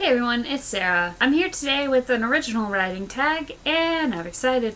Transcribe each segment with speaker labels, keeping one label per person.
Speaker 1: Hey everyone, it's Sarah. I'm here today with an original writing tag, and I'm excited.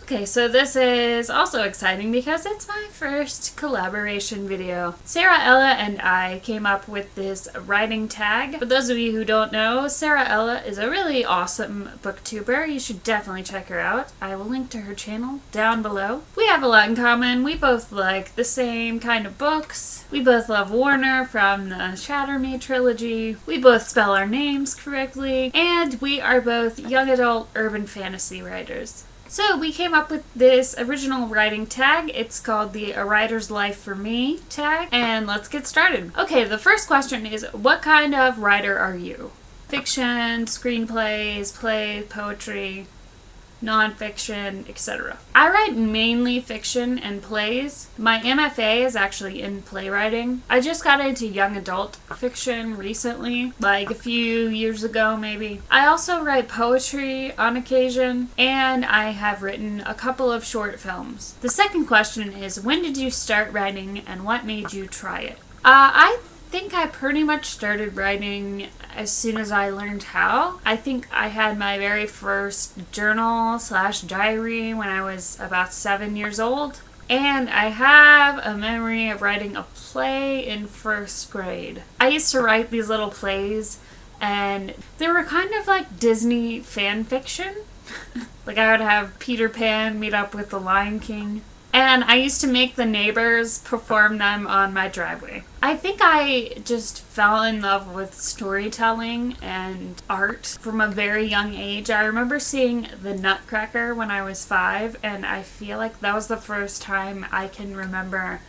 Speaker 1: Okay, so this is also exciting because it's my first collaboration video. Sara Ella and I came up with this writing tag. For those of you who don't know, Sara Ella is a really awesome booktuber. You should definitely check her out. I will link to her channel down below. We have a lot in common. We both like the same kind of books. We both love Warner from the Shatter Me trilogy. We both spell our names correctly. And we are both young adult urban fantasy writers. So we came up with this original writing tag. It's called the A Writer's Life for Me tag. And let's get started. Okay, the first question is, what kind of writer are you? Fiction, screenplays, plays, poetry, nonfiction, etc. I write mainly fiction and plays. My MFA is actually in playwriting. I just got into young adult fiction recently, like a few years ago maybe. I also write poetry on occasion, and I have written a couple of short films. The second question is, when did you start writing and what made you try it? I think I pretty much started writing as soon as I learned how. I think I had my very first journal/diary when I was about 7 years old. And I have a memory of writing a play in first grade. I used to write these little plays, and they were kind of like Disney fan fiction. Like I would have Peter Pan meet up with the Lion King. And I used to make the neighbors perform them on my driveway. I think I just fell in love with storytelling and art from a very young age. I remember seeing The Nutcracker when I was 5, and I feel like that was the first time I can remember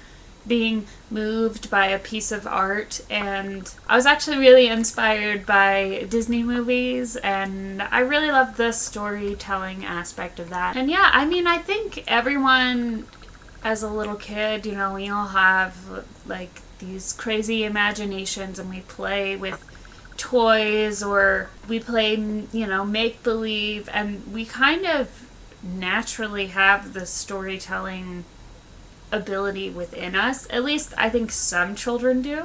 Speaker 1: being moved by a piece of art, and I was actually really inspired by Disney movies, and I really loved the storytelling aspect of that. And yeah, I mean, I think everyone as a little kid, you know, we all have like these crazy imaginations, and we play with toys, or we play, you know, make-believe, and we kind of naturally have the storytelling ability within us. At least I think some children do.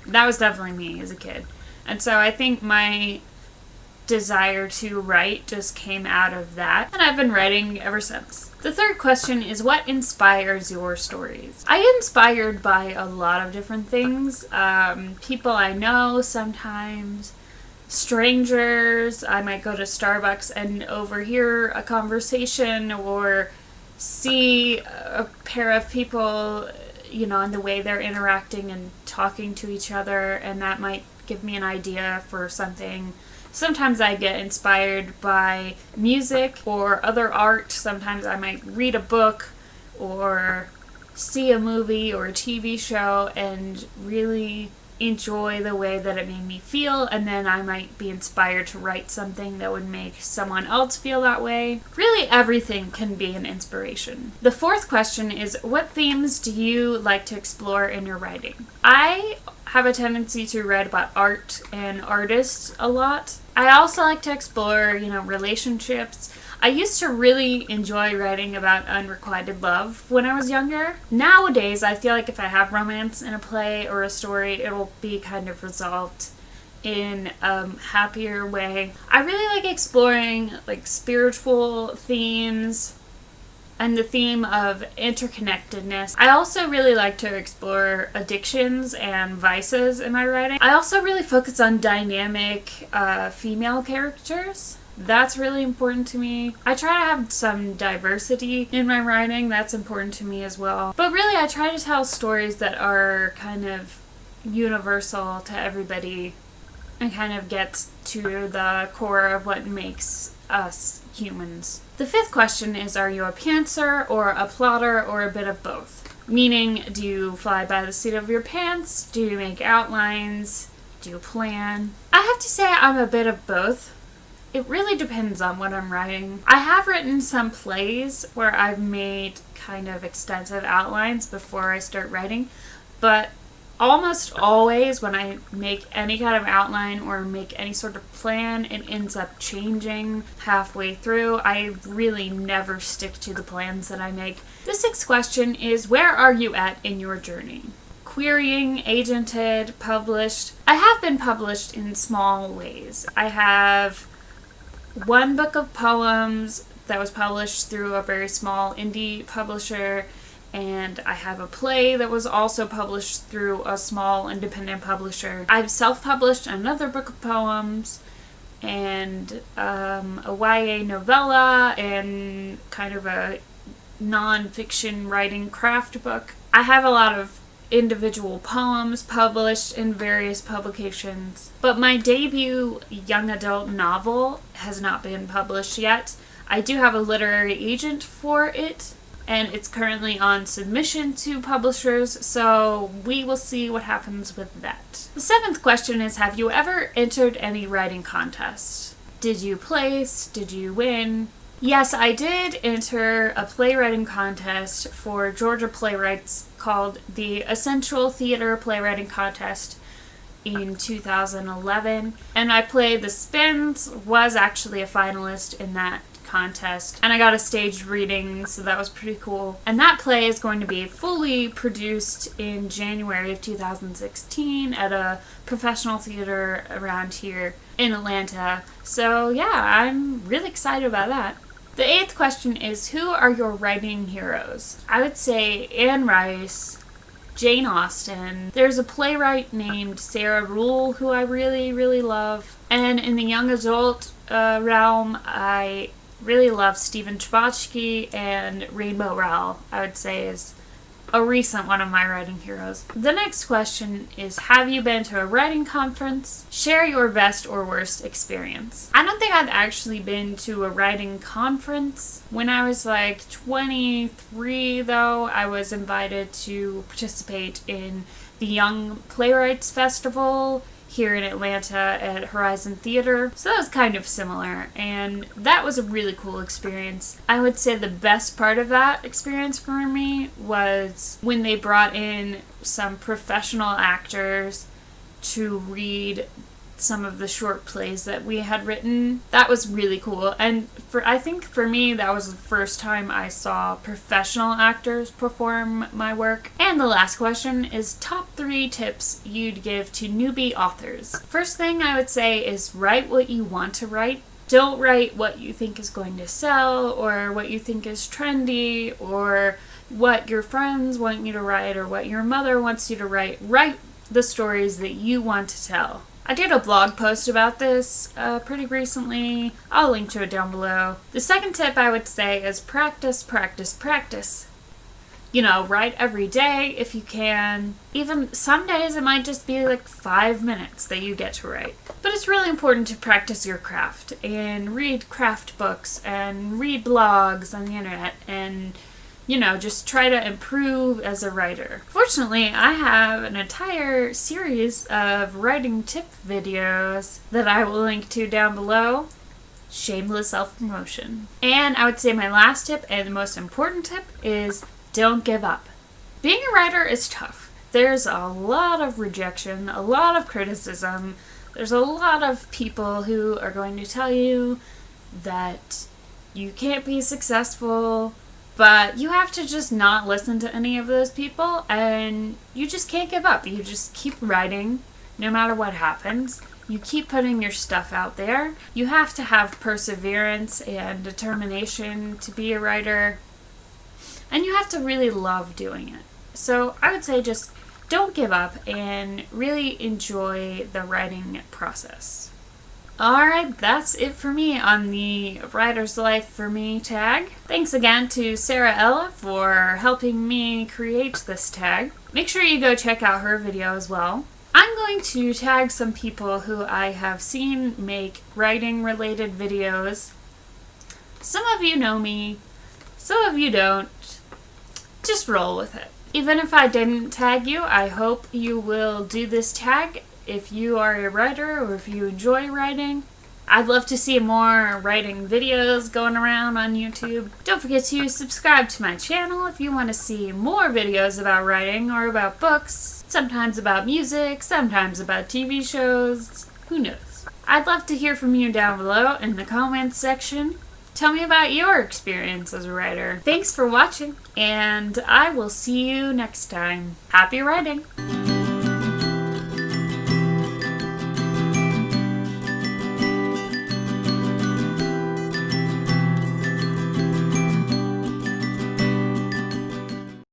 Speaker 1: That was definitely me as a kid. And so I think my desire to write just came out of that, and I've been writing ever since. The third question is, what inspires your stories? I get inspired by a lot of different things. People I know sometimes, strangers. I might go to Starbucks and overhear a conversation, or see a pair of people, you know, and the way they're interacting and talking to each other, and that might give me an idea for something. Sometimes I get inspired by music or other art. Sometimes I might read a book or see a movie or a TV show and really enjoy the way that it made me feel, and then I might be inspired to write something that would make someone else feel that way. Really, everything can be an inspiration. The fourth question is, what themes do you like to explore in your writing? I have a tendency to write about art and artists a lot. I also like to explore, you know, relationships. I used to really enjoy writing about unrequited love when I was younger. Nowadays, I feel like if I have romance in a play or a story, it'll be kind of resolved in a happier way. I really like exploring like spiritual themes and the theme of interconnectedness. I also really like to explore addictions and vices in my writing. I also really focus on dynamic female characters. That's really important to me. I try to have some diversity in my writing. That's important to me as well. But really, I try to tell stories that are kind of universal to everybody and kind of gets to the core of what makes us humans. The fifth question is, are you a pantser or a plotter or a bit of both? Meaning, do you fly by the seat of your pants? Do you make outlines? Do you plan? I have to say I'm a bit of both. It really depends on what I'm writing. I have written some plays where I've made kind of extensive outlines before I start writing, but Almost always when I make any kind of outline or make any sort of plan, it ends up changing halfway through. I really never stick to the plans that I make. The sixth question is, where are you at in your journey? Querying, agented, published. I have been published in small ways. I have one book of poems that was published through a very small indie publisher, and I have a play that was also published through a small independent publisher. I've self-published another book of poems and a YA novella and kind of a non-fiction writing craft book. I have a lot of individual poems published in various publications, but my debut young adult novel has not been published yet. I do have a literary agent for it, and it's currently on submission to publishers, so we will see what happens with that. The seventh question is, have you ever entered any writing contests? Did you place? Did you win? Yes, I did enter a playwriting contest for Georgia playwrights called the Essential Theater Playwriting Contest in 2011, and I played The Spins, was actually a finalist in that contest, and I got a staged reading, so that was pretty cool. And that play is going to be fully produced in January of 2016 at a professional theater around here in Atlanta. So yeah, I'm really excited about that. The eighth question is, who are your writing heroes? I would say Anne Rice, Jane Austen. There's a playwright named Sarah Rule who I really, really love. And in the young adult realm, I really love Stephen Chbosky, and Rainbow Rowell, I would say, is a recent one of my writing heroes. The next question is, have you been to a writing conference? Share your best or worst experience. I don't think I've actually been to a writing conference. When I was like 23, though, I was invited to participate in the Young Playwrights Festival here in Atlanta at Horizon Theater. So that was kind of similar, and that was a really cool experience. I would say the best part of that experience for me was when they brought in some professional actors to read some of the short plays that we had written. That was really cool, and I think for me that was the first time I saw professional actors perform my work. And the last question is, top 3 tips you'd give to newbie authors. First thing I would say is, write what you want to write. Don't write what you think is going to sell, or what you think is trendy, or what your friends want you to write, or what your mother wants you to write. Write the stories that you want to tell. I did a blog post about this pretty recently. I'll link to it down below. The second tip I would say is practice, practice, practice. You know, write every day if you can. Even some days it might just be like 5 minutes that you get to write. But it's really important to practice your craft and read craft books and read blogs on the internet and, you know, just try to improve as a writer. Fortunately, I have an entire series of writing tip videos that I will link to down below. Shameless self-promotion. And I would say my last tip and the most important tip is, don't give up. Being a writer is tough. There's a lot of rejection, a lot of criticism. There's a lot of people who are going to tell you that you can't be successful. But you have to just not listen to any of those people, and you just can't give up. You just keep writing no matter what happens. You keep putting your stuff out there. You have to have perseverance and determination to be a writer, and you have to really love doing it. So I would say just don't give up and really enjoy the writing process. Alright, that's it for me on the Writer's Life for Me tag. Thanks again to Sara Ella for helping me create this tag. Make sure you go check out her video as well. I'm going to tag some people who I have seen make writing related videos. Some of you know me, some of you don't. Just roll with it. Even if I didn't tag you, I hope you will do this tag if you are a writer or if you enjoy writing. I'd love to see more writing videos going around on YouTube. Don't forget to subscribe to my channel if you want to see more videos about writing or about books, sometimes about music, sometimes about TV shows, who knows. I'd love to hear from you down below in the comments section. Tell me about your experience as a writer. Thanks for watching, and I will see you next time. Happy writing!